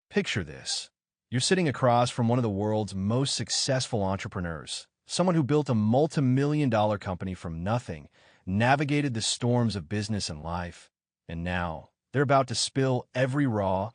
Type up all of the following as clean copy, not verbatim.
Picture this. You're sitting across from one of the world's most successful entrepreneurs, someone who built a multi-million-dollar company from nothing, navigated the storms of business and life, and now they're about to spill every raw,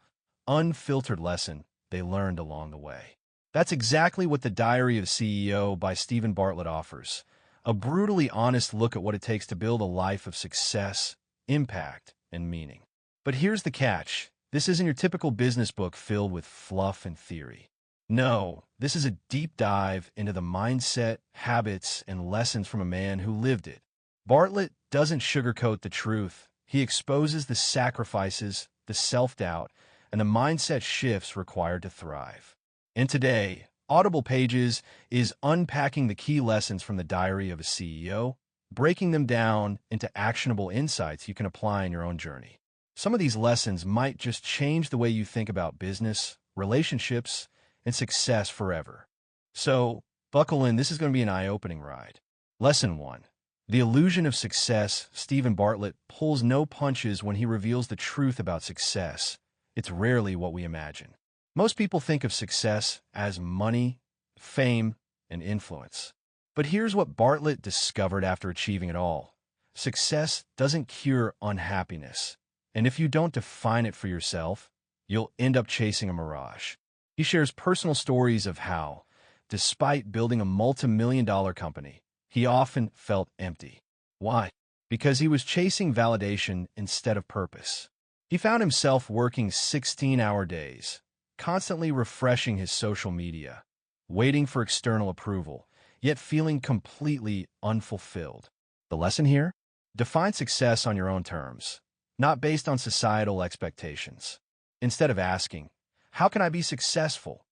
unfiltered lesson they learned along the way. That's exactly what The Diary of a CEO by Steven Bartlett offers, a brutally honest look at what it takes to build a life of success, impact, and meaning. But here's the catch. This isn't your typical business book filled with fluff and theory. No, this is a deep dive into the mindset, habits, and lessons from a man who lived it. Bartlett doesn't sugarcoat the truth. He exposes the sacrifices, the self-doubt, and the mindset shifts required to thrive. And today, AudiblePages is unpacking the key lessons from the Diary of a CEO, breaking them down into actionable insights you can apply in your own journey. Some of these lessons might just change the way you think about business, relationships, and success forever. So, buckle in. This is going to be an eye-opening ride. Lesson 1. The illusion of success. Steven Bartlett pulls no punches when he reveals the truth about success. It's rarely what we imagine. Most people think of success as money, fame, and influence. But here's what Bartlett discovered after achieving it all. Success doesn't cure unhappiness. And if you don't define it for yourself, you'll end up chasing a mirage. He shares personal stories of how, despite building a multi-million-dollar company, he often felt empty. Why? Because he was chasing validation instead of purpose. He found himself working 16-hour days, constantly refreshing his social media, waiting for external approval, yet feeling completely unfulfilled. The lesson here? Define success on your own terms, not based on societal expectations. Instead of asking, "How can I be successful?"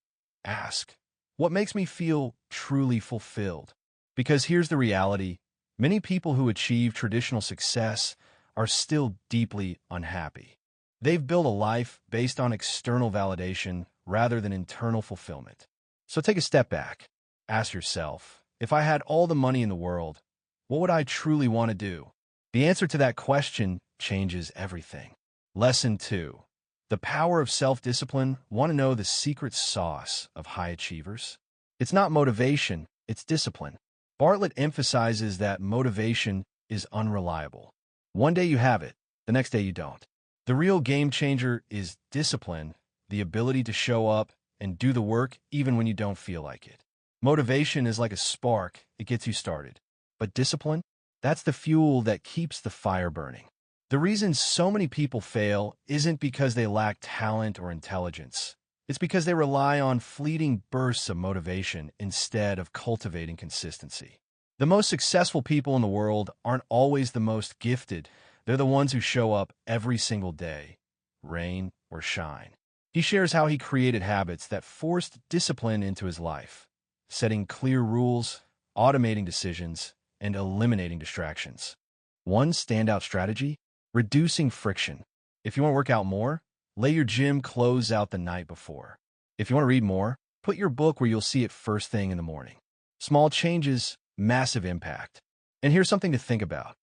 ask, "What makes me feel truly fulfilled?" Because here's the reality. Many people who achieve traditional success are still deeply unhappy. They've built a life based on external validation rather than internal fulfillment. So take a step back. Ask yourself, if I had all the money in the world, what would I truly want to do? The answer to that question changes everything. Lesson 2. The power of self-discipline. Want to know the secret sauce of high achievers? It's not motivation, it's discipline. Bartlett emphasizes that motivation is unreliable. One day you have it, the next day you don't. The real game changer is discipline, the ability to show up and do the work even when you don't feel like it. Motivation is like a spark, it gets you started. But discipline? That's the fuel that keeps the fire burning. The reason so many people fail isn't because they lack talent or intelligence. It's because they rely on fleeting bursts of motivation instead of cultivating consistency. The most successful people in the world aren't always the most gifted. They're the ones who show up every single day, rain or shine. He shares how he created habits that forced discipline into his life, setting clear rules, automating decisions, and eliminating distractions. One standout strategy? Reducing friction. If you want to work out more, lay your gym clothes out the night before. If you want to read more, put your book where you'll see it first thing in the morning. Small changes, massive impact. And here's something to think about.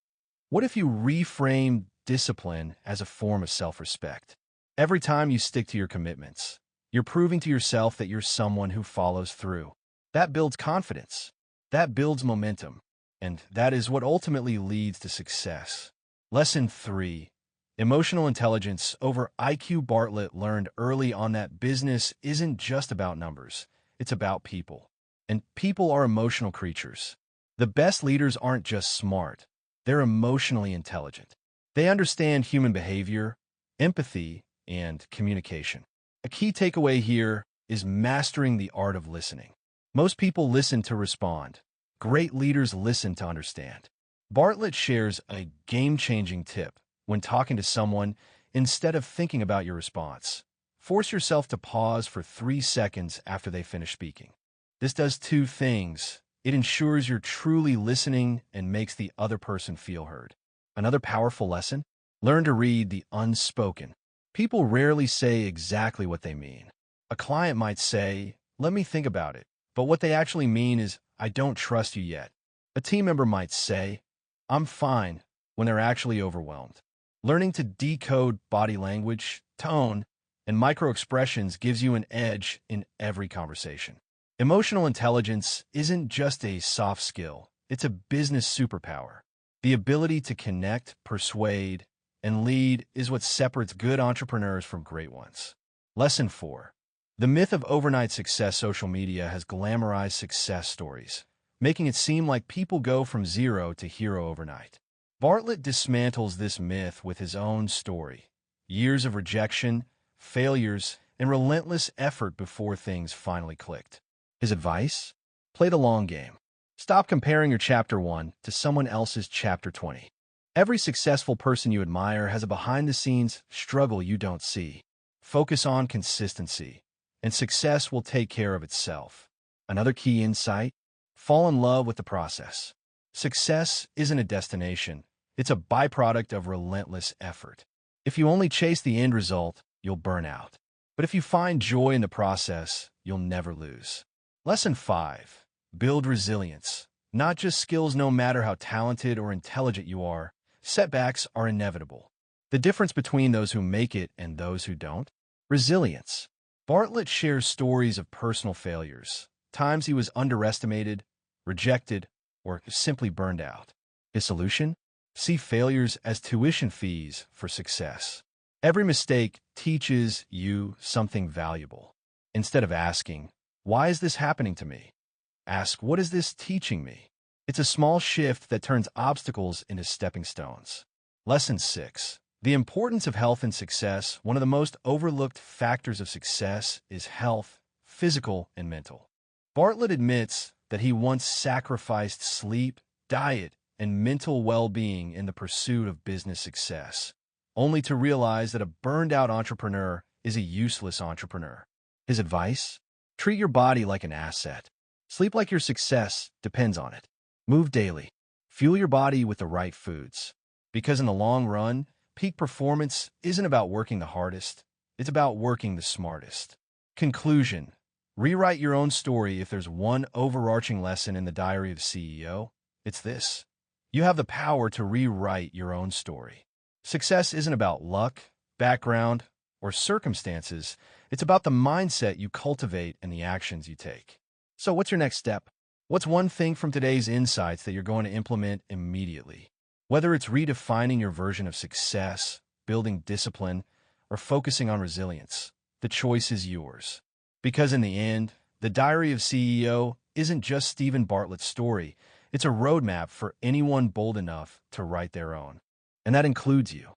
What if you reframe discipline as a form of self-respect? Every time you stick to your commitments, you're proving to yourself that you're someone who follows through. That builds confidence. That builds momentum. And that is what ultimately leads to success. Lesson 3. Emotional intelligence over IQ. Bartlett learned early on that business isn't just about numbers. It's about people. And people are emotional creatures. The best leaders aren't just smart. They're emotionally intelligent. They understand human behavior, empathy, and communication. A key takeaway here is mastering the art of listening. Most people listen to respond. Great leaders listen to understand. Bartlett shares a game-changing tip when talking to someone. Instead of thinking about your response, force yourself to pause for 3 seconds after they finish speaking. This does 2 things. It ensures you're truly listening and makes the other person feel heard. Another powerful lesson? Learn to read the unspoken. People rarely say exactly what they mean. A client might say, "Let me think about it," but what they actually mean is, "I don't trust you yet." A team member might say, "I'm fine," when they're actually overwhelmed. Learning to decode body language, tone, and micro-expressions gives you an edge in every conversation. Emotional intelligence isn't just a soft skill, it's a business superpower. The ability to connect, persuade, and lead is what separates good entrepreneurs from great ones. Lesson 4. The myth of overnight success. Social media has glamorized success stories, making it seem like people go from zero to hero overnight. Bartlett dismantles this myth with his own story. Years of rejection, failures, and relentless effort before things finally clicked. His advice? Play the long game. Stop comparing your Chapter 1 to someone else's Chapter 20. Every successful person you admire has a behind-the-scenes struggle you don't see. Focus on consistency, and success will take care of itself. Another key insight: fall in love with the process. Success isn't a destination, it's a byproduct of relentless effort. If you only chase the end result, you'll burn out. But if you find joy in the process, you'll never lose. Lesson 5. Build resilience. Not just skills. No matter how talented or intelligent you are, setbacks are inevitable. The difference between those who make it and those who don't? Resilience. Bartlett shares stories of personal failures, times he was underestimated, rejected, or simply burned out. His solution? See failures as tuition fees for success. Every mistake teaches you something valuable. Instead of asking, "Why is this happening to me?" ask, "What is this teaching me?" It's a small shift that turns obstacles into stepping stones. Lesson 6. The importance of health and success. One of the most overlooked factors of success is health, physical and mental. Bartlett admits that he once sacrificed sleep, diet, and mental well-being in the pursuit of business success, only to realize that a burned-out entrepreneur is a useless entrepreneur. His advice? Treat your body like an asset. Sleep like your success depends on it. Move daily. Fuel your body with the right foods. Because in the long run, peak performance isn't about working the hardest, it's about working the smartest. Conclusion. Rewrite your own story. If there's one overarching lesson in the Diary of a CEO, it's this: you have the power to rewrite your own story. Success isn't about luck, background, or circumstances. It's about the mindset you cultivate and the actions you take. So what's your next step? What's one thing from today's insights that you're going to implement immediately? Whether it's redefining your version of success, building discipline, or focusing on resilience, the choice is yours. Because in the end, the Diary of CEO isn't just Steven Bartlett's story. It's a roadmap for anyone bold enough to write their own. And that includes you.